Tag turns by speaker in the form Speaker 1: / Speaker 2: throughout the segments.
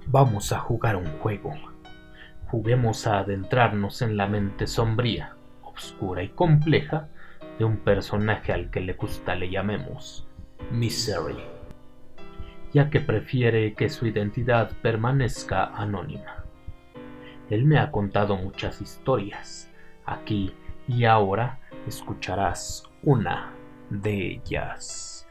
Speaker 1: Vamos a jugar un juego. Juguemos a adentrarnos en la mente sombría, oscura y compleja de un personaje al que le gusta le llamemos Misery, ya que prefiere que su identidad permanezca anónima. Él me ha contado muchas historias. Aquí y ahora escucharás una de ellas.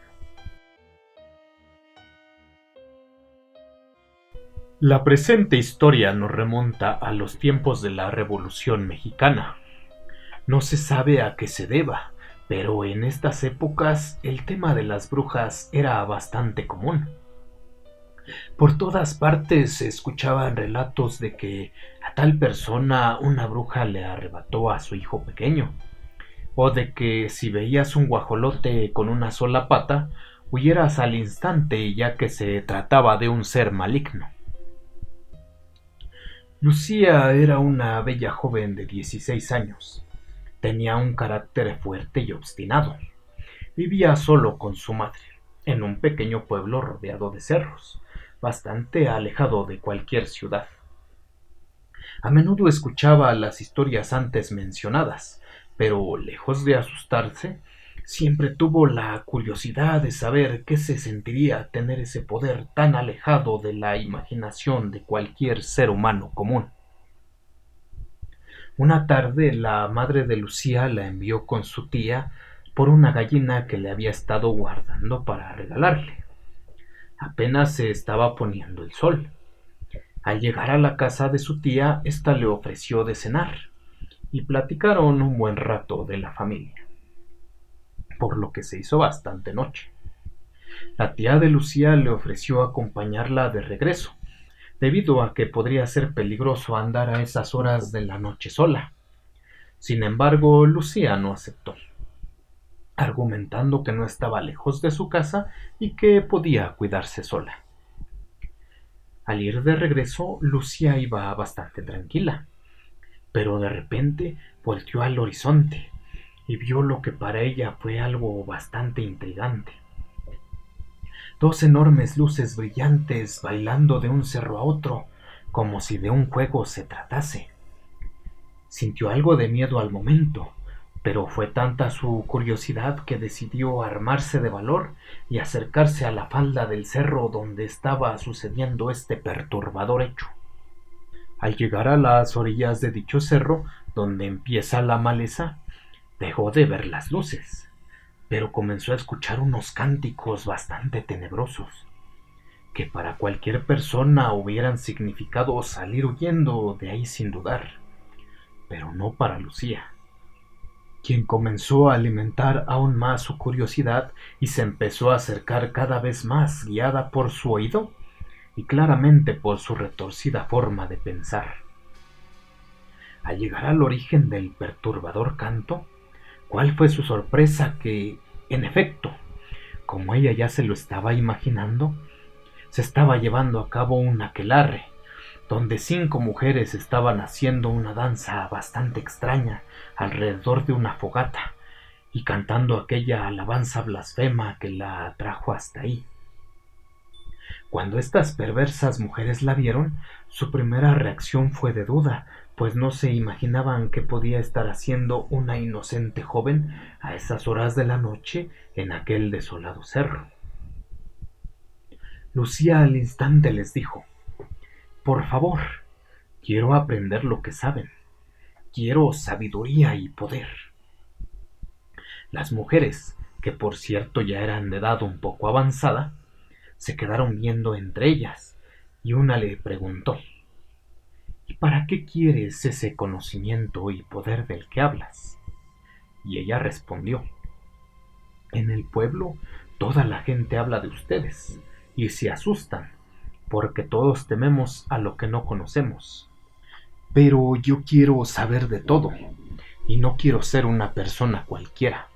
Speaker 1: La presente historia nos remonta a los tiempos de la Revolución Mexicana. No se sabe a qué se deba, pero en estas épocas el tema de las brujas era bastante común. Por todas partes se escuchaban relatos de que a tal persona una bruja le arrebató a su hijo pequeño, o de que si veías un guajolote con una sola pata, huyeras al instante ya que se trataba de un ser maligno. Lucía era una bella joven de 16 años. Tenía un carácter fuerte y obstinado. Vivía solo con su madre, en un pequeño pueblo rodeado de cerros, bastante alejado de cualquier ciudad. A menudo escuchaba las historias antes mencionadas, pero lejos de asustarse, siempre tuvo la curiosidad de saber qué se sentiría tener ese poder tan alejado de la imaginación de cualquier ser humano común. Una tarde la madre de Lucía la envió con su tía por una gallina que le había estado guardando para regalarle. Apenas se estaba poniendo el sol. Al llegar a la casa de su tía, ésta le ofreció de cenar, y platicaron un buen rato de la familia, por lo que se hizo bastante noche. La tía de Lucía le ofreció acompañarla de regreso, debido a que podría ser peligroso andar a esas horas de la noche sola. Sin embargo, Lucía no aceptó, argumentando que no estaba lejos de su casa y que podía cuidarse sola. Al ir de regreso, Lucía iba bastante tranquila, pero de repente volteó al horizonte y vio lo que para ella fue algo bastante intrigante. Dos enormes luces brillantes bailando de un cerro a otro, como si de un juego se tratase. Sintió algo de miedo al momento, pero fue tanta su curiosidad que decidió armarse de valor y acercarse a la falda del cerro donde estaba sucediendo este perturbador hecho. Al llegar a las orillas de dicho cerro, donde empieza la maleza, dejó de ver las luces, pero comenzó a escuchar unos cánticos bastante tenebrosos, que para cualquier persona hubieran significado salir huyendo de ahí sin dudar, pero no para Lucía, quien comenzó a alimentar aún más su curiosidad y se empezó a acercar cada vez más, guiada por su oído y claramente por su retorcida forma de pensar. Al llegar al origen del perturbador canto, ¿cuál fue su sorpresa que, en efecto, como ella ya se lo estaba imaginando, se estaba llevando a cabo un aquelarre, donde 5 mujeres estaban haciendo una danza bastante extraña alrededor de una fogata y cantando aquella alabanza blasfema que la atrajo hasta ahí? Cuando estas perversas mujeres la vieron, su primera reacción fue de duda, pues no se imaginaban qué podía estar haciendo una inocente joven a esas horas de la noche en aquel desolado cerro. Lucía al instante les dijo: por favor, quiero aprender lo que saben. Quiero sabiduría y poder. Las mujeres, que por cierto ya eran de edad un poco avanzada, se quedaron viendo entre ellas, y una le preguntó: ¿y para qué quieres ese conocimiento y poder del que hablas? Y ella respondió: en el pueblo toda la gente habla de ustedes, y se asustan, porque todos tememos a lo que no conocemos. Pero yo quiero saber de todo, y no quiero ser una persona cualquiera.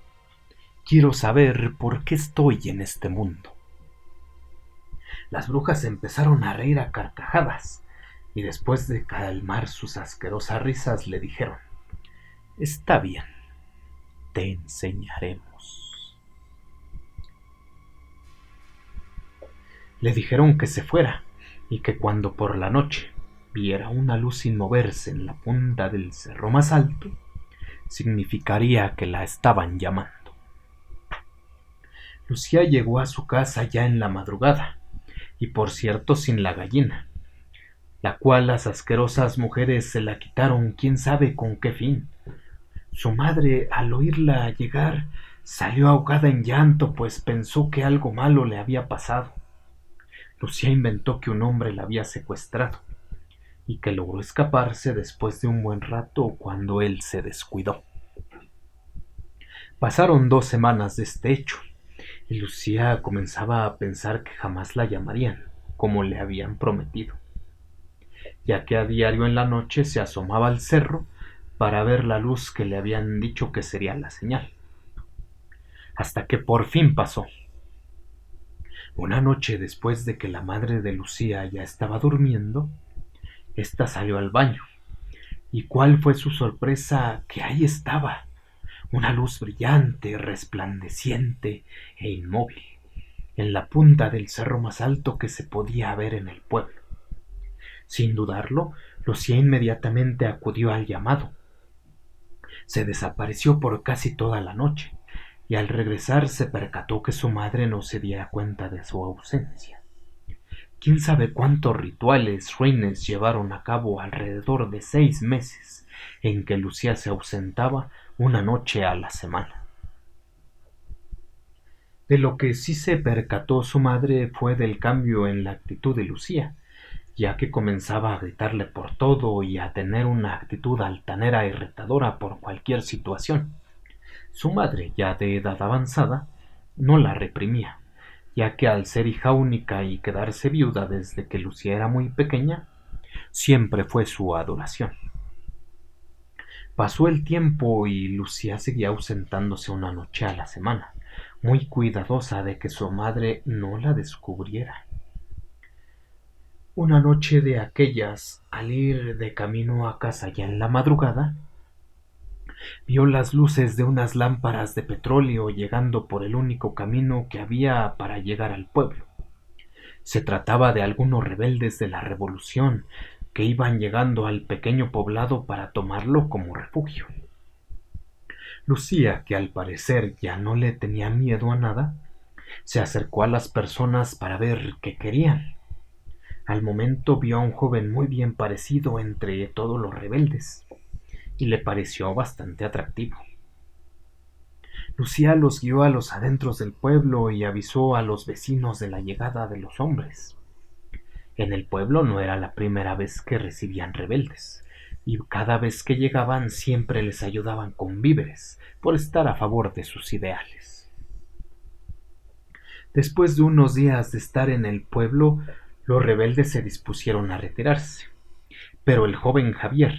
Speaker 1: Quiero saber por qué estoy en este mundo. Las brujas empezaron a reír a carcajadas, y después de calmar sus asquerosas risas le dijeron: está bien, te enseñaremos. Le dijeron que se fuera, y que cuando por la noche viera una luz sin moverse en la punta del cerro más alto, significaría que la estaban llamando. Lucía llegó a su casa ya en la madrugada, y por cierto sin la gallina, la cual las asquerosas mujeres se la quitaron quién sabe con qué fin. Su madre, al oírla llegar, salió ahogada en llanto, pues pensó que algo malo le había pasado. Lucía inventó que un hombre la había secuestrado y que logró escaparse después de un buen rato cuando él se descuidó. Pasaron 2 semanas de este hecho, y Lucía comenzaba a pensar que jamás la llamarían, como le habían prometido, ya que a diario en la noche se asomaba al cerro para ver la luz que le habían dicho que sería la señal. Hasta que por fin pasó. Una noche después de que la madre de Lucía ya estaba durmiendo, ésta salió al baño, y cuál fue su sorpresa que ahí estaba, una luz brillante, resplandeciente e inmóvil, en la punta del cerro más alto que se podía ver en el pueblo. Sin dudarlo, Lucía inmediatamente acudió al llamado. Se desapareció por casi toda la noche, y al regresar se percató que su madre no se diera cuenta de su ausencia. Quién sabe cuántos rituales ruines llevaron a cabo alrededor de 6 meses en que Lucía se ausentaba una noche a la semana. De lo que sí se percató su madre fue del cambio en la actitud de Lucía, ya que comenzaba a gritarle por todo y a tener una actitud altanera y retadora por cualquier situación. Su madre, ya de edad avanzada, no la reprimía, ya que al ser hija única y quedarse viuda desde que Lucía era muy pequeña, siempre fue su adoración. Pasó el tiempo y Lucía seguía ausentándose una noche a la semana, muy cuidadosa de que su madre no la descubriera. Una noche de aquellas, al ir de camino a casa ya en la madrugada, vio las luces de unas lámparas de petróleo llegando por el único camino que había para llegar al pueblo. Se trataba de algunos rebeldes de la revolución que iban llegando al pequeño poblado para tomarlo como refugio. Lucía, que al parecer ya no le tenía miedo a nada, se acercó a las personas para ver qué querían. Al momento vio a un joven muy bien parecido entre todos los rebeldes, y le pareció bastante atractivo. Lucía los guió a los adentros del pueblo y avisó a los vecinos de la llegada de los hombres. En el pueblo no era la primera vez que recibían rebeldes, y cada vez que llegaban siempre les ayudaban con víveres por estar a favor de sus ideales. Después de unos días de estar en el pueblo, los rebeldes se dispusieron a retirarse, pero el joven Javier,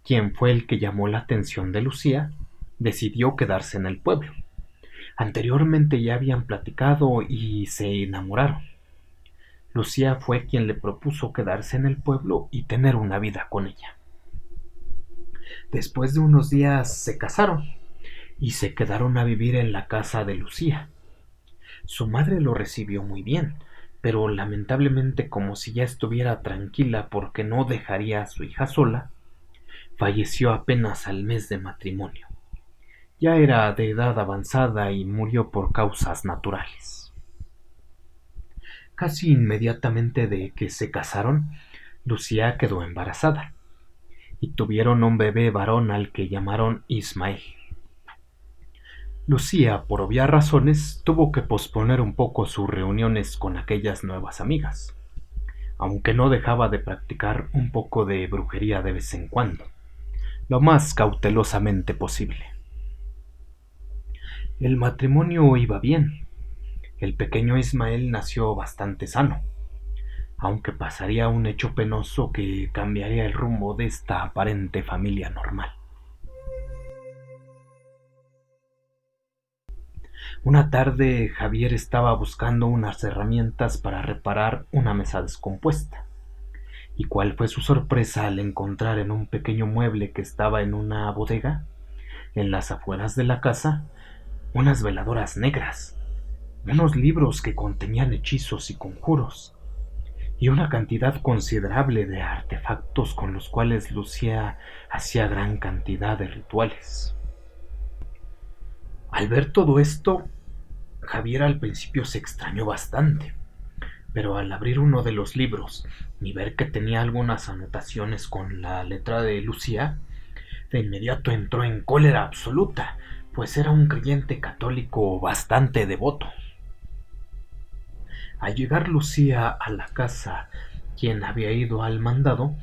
Speaker 1: quien fue el que llamó la atención de Lucía, decidió quedarse en el pueblo. Anteriormente ya habían platicado y se enamoraron. Lucía fue quien le propuso quedarse en el pueblo y tener una vida con ella. Después de unos días se casaron y se quedaron a vivir en la casa de Lucía. Su madre lo recibió muy bien, pero lamentablemente, como si ya estuviera tranquila porque no dejaría a su hija sola, falleció apenas al mes de matrimonio. Ya era de edad avanzada y murió por causas naturales. Casi inmediatamente de que se casaron, Lucía quedó embarazada y tuvieron un bebé varón al que llamaron Ismael. Lucía, por obvias razones, tuvo que posponer un poco sus reuniones con aquellas nuevas amigas, aunque no dejaba de practicar un poco de brujería de vez en cuando, lo más cautelosamente posible. El matrimonio iba bien. El pequeño Ismael nació bastante sano, aunque pasaría un hecho penoso que cambiaría el rumbo de esta aparente familia normal. Una tarde Javier estaba buscando unas herramientas para reparar una mesa descompuesta. ¿Y cuál fue su sorpresa al encontrar en un pequeño mueble que estaba en una bodega, en las afueras de la casa, unas veladoras negras, unos libros que contenían hechizos y conjuros, y una cantidad considerable de artefactos con los cuales Lucía hacía gran cantidad de rituales. Al ver todo esto, Javier al principio se extrañó bastante, pero al abrir uno de los libros y ver que tenía algunas anotaciones con la letra de Lucía, de inmediato entró en cólera absoluta, pues era un creyente católico bastante devoto. Al llegar Lucía a la casa, quien había ido al mandado,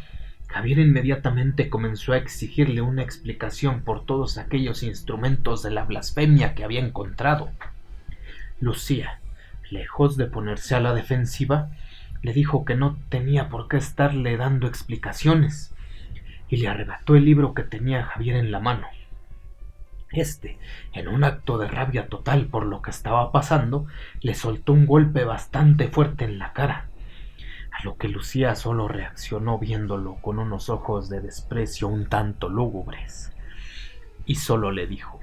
Speaker 1: Javier inmediatamente comenzó a exigirle una explicación por todos aquellos instrumentos de la blasfemia que había encontrado. Lucía, lejos de ponerse a la defensiva, le dijo que no tenía por qué estarle dando explicaciones, y le arrebató el libro que tenía Javier en la mano. En un acto de rabia total por lo que estaba pasando, le soltó un golpe bastante fuerte en la cara, a lo que Lucía solo reaccionó viéndolo con unos ojos de desprecio un tanto lúgubres, y solo le dijo: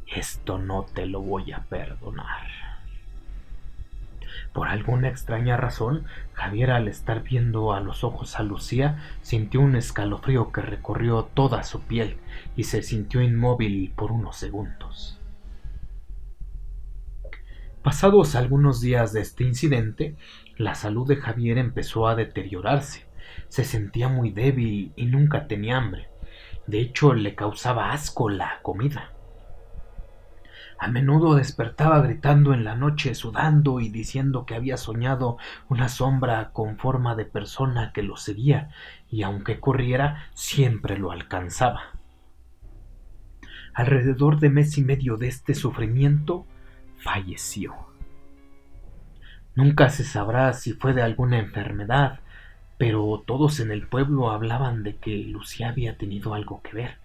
Speaker 1: «Esto no te lo voy a perdonar». Por alguna extraña razón, Javier, al estar viendo a los ojos a Lucía, sintió un escalofrío que recorrió toda su piel y se sintió inmóvil por unos segundos. Pasados algunos días de este incidente, la salud de Javier empezó a deteriorarse. Se sentía muy débil y nunca tenía hambre. De hecho, le causaba asco la comida. A menudo despertaba gritando en la noche, sudando y diciendo que había soñado una sombra con forma de persona que lo seguía, y aunque corriera, siempre lo alcanzaba. Alrededor de mes y medio de este sufrimiento, falleció. Nunca se sabrá si fue de alguna enfermedad, pero todos en el pueblo hablaban de que Lucía había tenido algo que ver,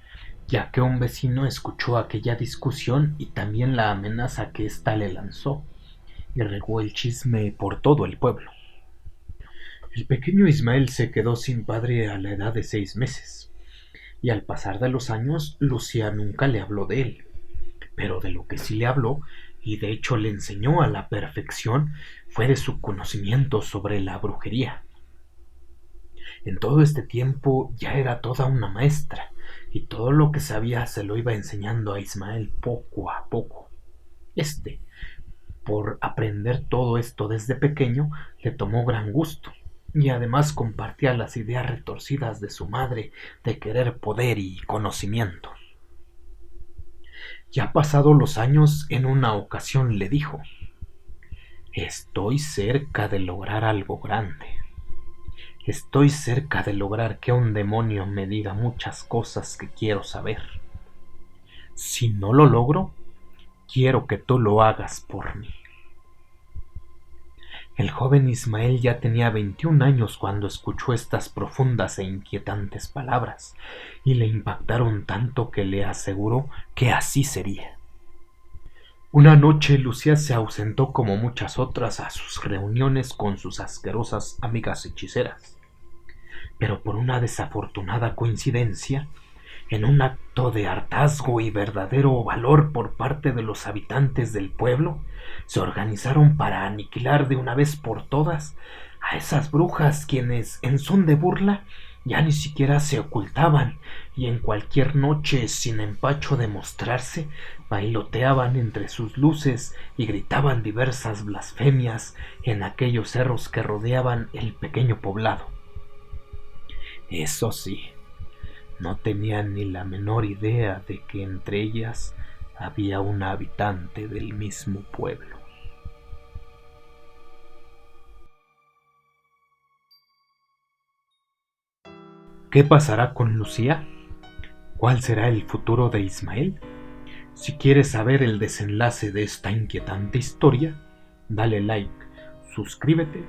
Speaker 1: ya que un vecino escuchó aquella discusión y también la amenaza que ésta le lanzó, y regó el chisme por todo el pueblo. El pequeño Ismael se quedó sin padre a la edad de 6 meses, y al pasar de los años Lucía nunca le habló de él, pero de lo que sí le habló, y de hecho le enseñó a la perfección, fue de su conocimiento sobre la brujería. En todo este tiempo ya era toda una maestra, y todo lo que sabía se lo iba enseñando a Ismael poco a poco. Por aprender todo esto desde pequeño, le tomó gran gusto, y además compartía las ideas retorcidas de su madre de querer poder y conocimiento. Ya pasados los años, en una ocasión le dijo: «Estoy cerca de lograr algo grande. Estoy cerca de lograr que un demonio me diga muchas cosas que quiero saber. Si no lo logro, quiero que tú lo hagas por mí». El joven Ismael ya tenía 21 años cuando escuchó estas profundas e inquietantes palabras, y le impactaron tanto que le aseguró que así sería. Una noche Lucía se ausentó como muchas otras a sus reuniones con sus asquerosas amigas hechiceras, pero por una desafortunada coincidencia, en un acto de hartazgo y verdadero valor por parte de los habitantes del pueblo, se organizaron para aniquilar de una vez por todas a esas brujas, quienes, en son de burla, ya ni siquiera se ocultaban, y en cualquier noche, sin empacho de mostrarse, bailoteaban entre sus luces y gritaban diversas blasfemias en aquellos cerros que rodeaban el pequeño poblado. Eso sí, no tenían ni la menor idea de que entre ellas había una habitante del mismo pueblo. ¿Qué pasará con Lucía? ¿Cuál será el futuro de Ismael? Si quieres saber el desenlace de esta inquietante historia, dale like, suscríbete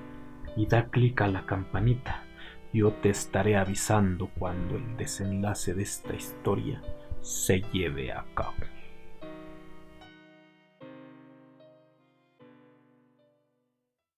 Speaker 1: y da clic a la campanita. Yo te estaré avisando cuando el desenlace de esta historia se lleve a cabo.